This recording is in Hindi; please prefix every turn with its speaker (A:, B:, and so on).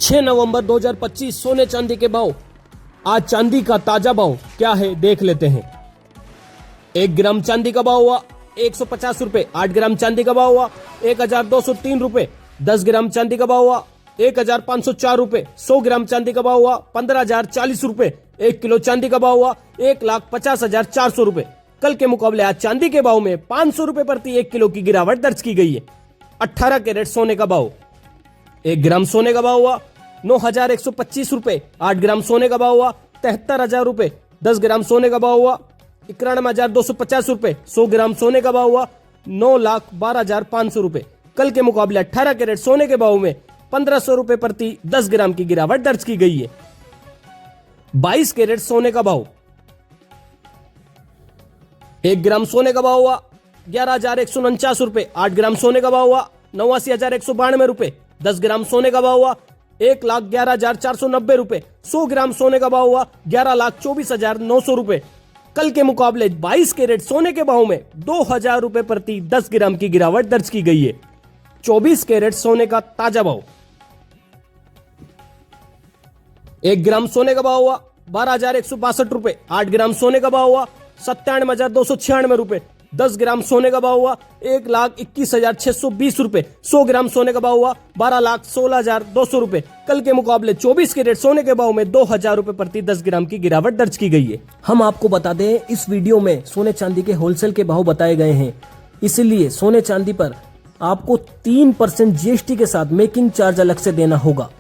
A: 6 नवंबर 2025 सोने चांदी के भाव। आज चांदी का ताजा भाव क्या है देख लेते हैं। 1 ग्राम चांदी का भाव हुआ 150 रुपए। 8 ग्राम चांदी का भाव हुआ 1203 रुपए। 10 ग्राम चांदी का भाव हुआ 1504 रुपए। 100 ग्राम चांदी का भाव हुआ 15040 रुपए। 1 किलो चांदी का भाव हुआ 1,50,400 रुपए। कल के मुकाबले आज चांदी के भाव में 500 रुपए प्रति 1 किलो की गिरावट दर्ज की गई है। 18 कैरेट सोने का भाव। 1 ग्राम सोने का भाव हुआ 9,125 रुपए। 8 ग्राम सोने का भाव हुआ 73,000 रुपए। 10 ग्राम सोने का भाव हुआ 91,250 रुपए। 100 ग्राम सोने का भाव हुआ 9,12,500 रुपए। कल के मुकाबले 18 कैरेट सोने के भाव में 1,500 रुपए प्रति 10 ग्राम की गिरावट दर्ज की गई है। 22 कैरेट सोने का भाव। 1 ग्राम सोने का भाव हुआ 11,149 रुपए। 8 ग्राम सोने का भाव हुआ 89,192 रुपए। 10 ग्राम सोने का भाव हुआ 1,11,490 रुपए। 100 ग्राम सोने का भाव हुआ 11,24,900 रुपए। कल के मुकाबले 22 कैरेट सोने के भाव में 2,000 रुपए प्रति 10 ग्राम की गिरावट दर्ज की गई है। 24 कैरेट सोने का ताजा भाव। 1 ग्राम सोने का भाव हुआ 12,162 रुपए। 8 ग्राम सोने का भाव हुआ 97,296 रुपए। 10 ग्राम सोने का भाव हुआ 1,21,620 रुपए। 100 ग्राम सोने का भाव हुआ 12,16,200 रुपए। कल के मुकाबले 24 कैरेट सोने के भाव में 2,000 रुपए प्रति 10 ग्राम की गिरावट दर्ज की गई है। हम आपको बता दें, इस वीडियो में सोने चांदी के होलसेल के भाव बताए गए हैं, इसलिए सोने चांदी पर आपको 3% जीएसटी के साथ मेकिंग चार्ज अलग से देना होगा।